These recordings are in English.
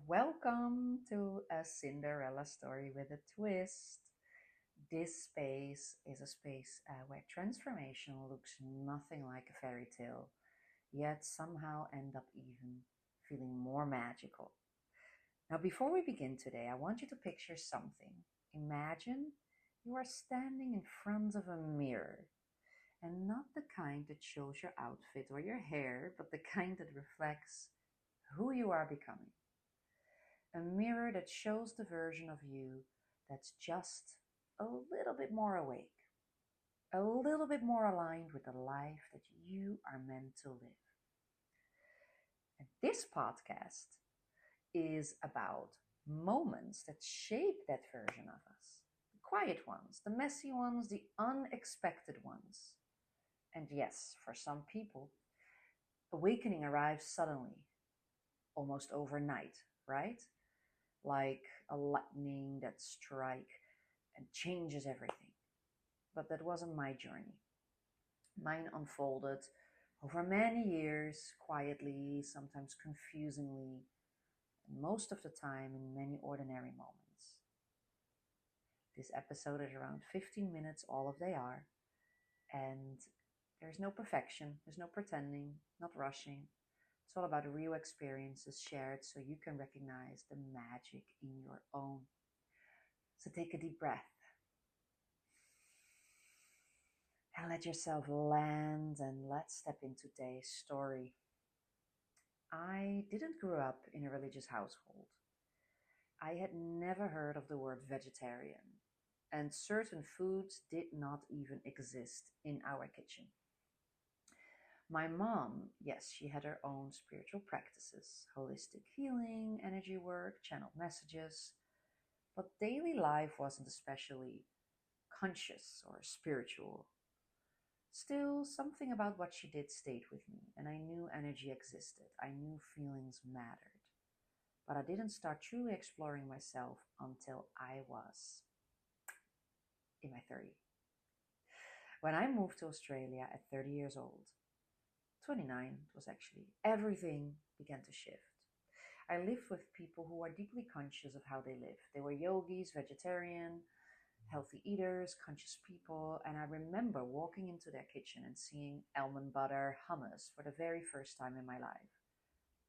Welcome to a Cinderella story with a twist. This space is a space where transformation looks nothing like a fairy tale, yet somehow end up even feeling more magical. Now, before we begin today, I want you to picture something. Imagine you are standing in front of a mirror, and not the kind that shows your outfit or your hair, but the kind that reflects who you are becoming. A mirror that shows the version of you that's just a little bit more awake, a little bit more aligned with the life that you are meant to live. And this podcast is about moments that shape that version of us, the quiet ones, the messy ones, the unexpected ones. And yes, for some people, awakening arrives suddenly, almost overnight, right? Like a lightning that strike and changes everything. But that wasn't my journey. Mine unfolded over many years, quietly, sometimes confusingly, and most of the time in many ordinary moments. This episode is around 15 minutes, all of they are, and there's no perfection, there's no pretending, not rushing. It's all about real experiences shared so you can recognize the magic in your own. So take a deep breath and let yourself land, and let's step into today's story. I didn't grow up in a religious household. I had never heard of the word vegetarian, and certain foods did not even exist in our kitchen. My mom, yes, she had her own spiritual practices, holistic healing, energy work, channeled messages, but daily life wasn't especially conscious or spiritual. Still, something about what she did stayed with me, and I knew energy existed. I knew feelings mattered. But I didn't start truly exploring myself until I was in my 30s. When I moved to Australia at 30 years old, 29 it was actually, everything began to shift. I lived with people who are deeply conscious of how they live. They were yogis, vegetarian, healthy eaters, conscious people, and I remember walking into their kitchen and seeing almond butter hummus for the very first time in my life.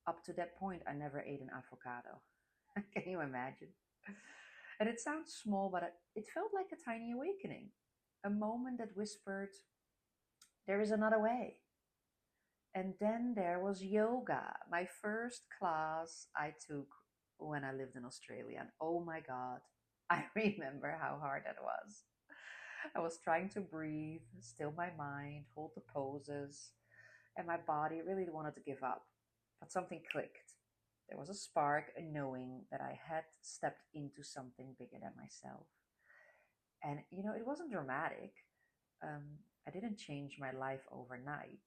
Up to that point, I never ate an avocado. Can you imagine? And it sounds small, but it felt like a tiny awakening, a moment that whispered, there is another way. And then there was yoga, my first class I took when I lived in Australia. And oh my God, I remember how hard that was. I was trying to breathe, still my mind, hold the poses, and my body really wanted to give up. But something clicked. There was a spark, a knowing that I had stepped into something bigger than myself. And, it wasn't dramatic. I didn't change my life overnight,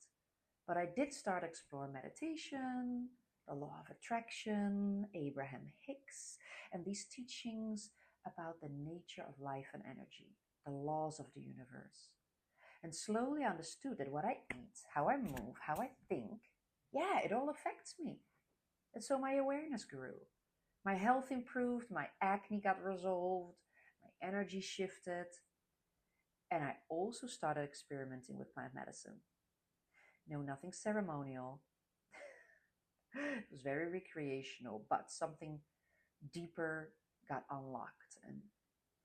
but I did start exploring meditation, the law of attraction, Abraham Hicks, and these teachings about the nature of life and energy, the laws of the universe. And slowly understood that what I eat, how I move, how I think, yeah, it all affects me. And so my awareness grew. My health improved, my acne got resolved, my energy shifted, and I also started experimenting with plant medicine. No, nothing ceremonial. It was very recreational, but something deeper got unlocked, and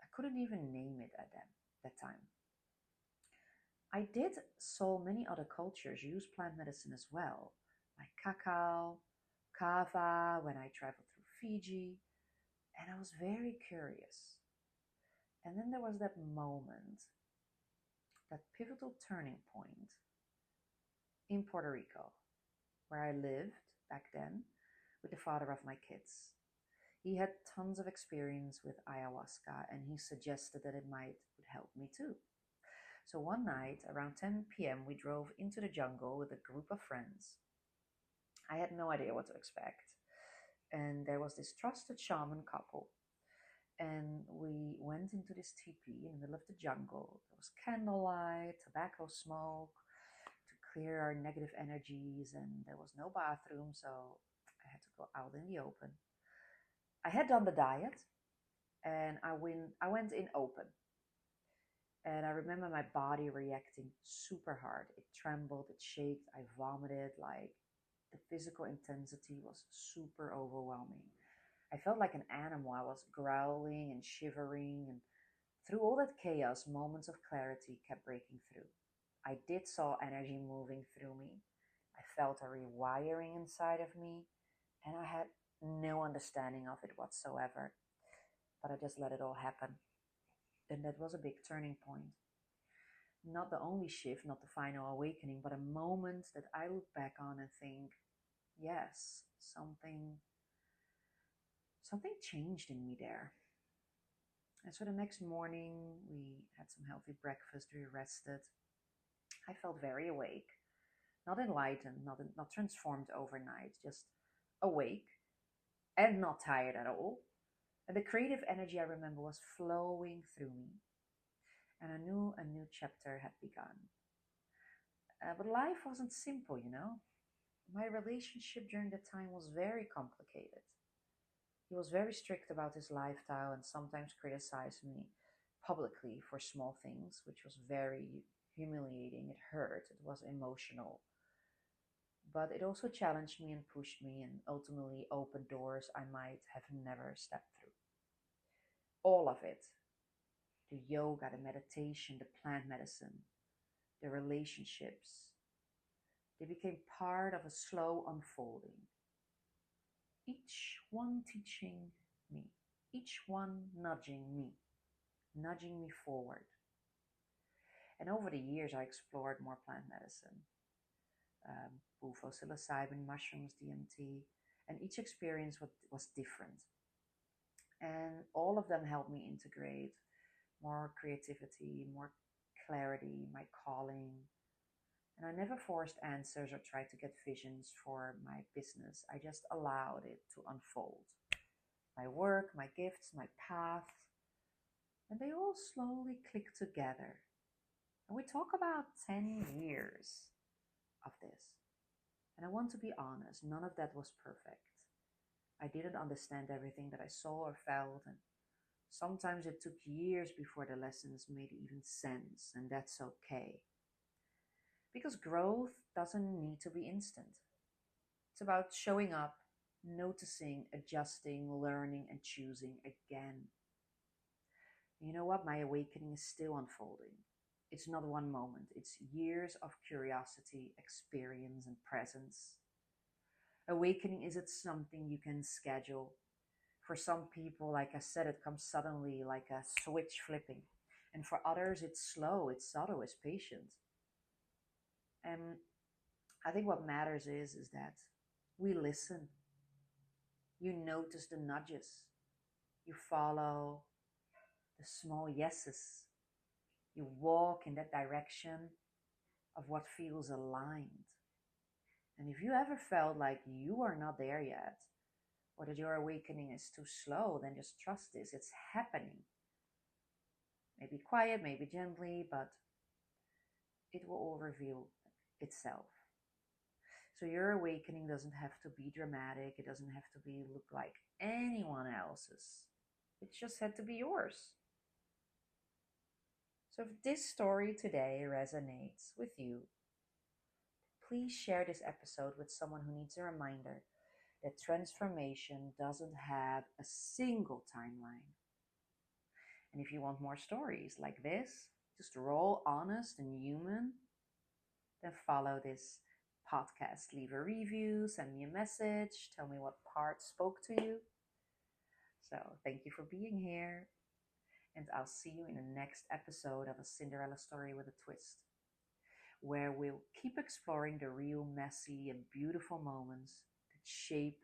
I couldn't even name it at that time. I did so many other cultures use plant medicine as well, like cacao, kava when I traveled through Fiji, and I was very curious. And then there was that moment, that pivotal turning point in Puerto Rico, where I lived back then with the father of my kids. He had tons of experience with ayahuasca and he suggested that it might would help me too. So one night around 10 p.m. we drove into the jungle with a group of friends. I had no idea what to expect. And there was this trusted shaman couple. And we went into this teepee in the middle of the jungle. There was candlelight, tobacco smoke to clear our negative energies, and there was no bathroom, so I had to go out in the open. I had done the diet and I went in open. And I remember my body reacting super hard. It trembled, it shook, I vomited. Like the physical intensity was super overwhelming. I felt like an animal. I was growling and shivering, and through all that chaos, moments of clarity kept breaking through. I did saw energy moving through me. I felt a rewiring inside of me, and I had no understanding of it whatsoever. But I just let it all happen. And that was a big turning point. Not the only shift, not the final awakening, but a moment that I look back on and think, yes, something changed in me there. And so the next morning, we had some healthy breakfast, we rested. I felt very awake, not enlightened, not transformed overnight, just awake and not tired at all. And the creative energy I remember was flowing through me, and I knew a new chapter had begun. But life wasn't simple, you know. My relationship during that time was very complicated. He was very strict about his lifestyle and sometimes criticized me publicly for small things, which was very humiliating. It hurt, it was emotional. But it also challenged me and pushed me and ultimately opened doors I might have never stepped through. All of it, the yoga, the meditation, the plant medicine, the relationships, they became part of a slow unfolding, each one teaching me, each one nudging me forward. And over the years, I explored more plant medicine, bufo, psilocybin, mushrooms, DMT, and each experience was different. And all of them helped me integrate more creativity, more clarity, my calling. And I never forced answers or tried to get visions for my business. I just allowed it to unfold. My work, my gifts, my path, and they all slowly click together. And we talk about 10 years of this. And I want to be honest, none of that was perfect. I didn't understand everything that I saw or felt, and sometimes it took years before the lessons made even sense, and that's okay. Because growth doesn't need to be instant. It's about showing up, noticing, adjusting, learning, and choosing again. You know what? My awakening is still unfolding. It's not one moment, it's years of curiosity, experience, and presence. Awakening isn't something you can schedule. For some people, like I said, it comes suddenly like a switch flipping. And for others, it's slow, it's subtle, it's patient. And I think what matters is that we listen. You notice the nudges. You follow the small yeses. You walk in that direction of what feels aligned. And if you ever felt like you are not there yet, or that your awakening is too slow, then just trust this. It's happening. Maybe quiet, maybe gently, but it will all reveal itself. So your awakening doesn't have to be dramatic. It doesn't have to be look like anyone else's. It just had to be yours. So if this story today resonates with you, please share this episode with someone who needs a reminder that transformation doesn't have a single timeline. And if you want more stories like this, just raw, honest, and human, then follow this podcast. Leave a review, send me a message, tell me what part spoke to you. So, thank you for being here, and I'll see you in the next episode of A Cinderella Story with a Twist, where we'll keep exploring the real, messy, and beautiful moments that shape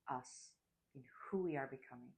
us in who we are becoming.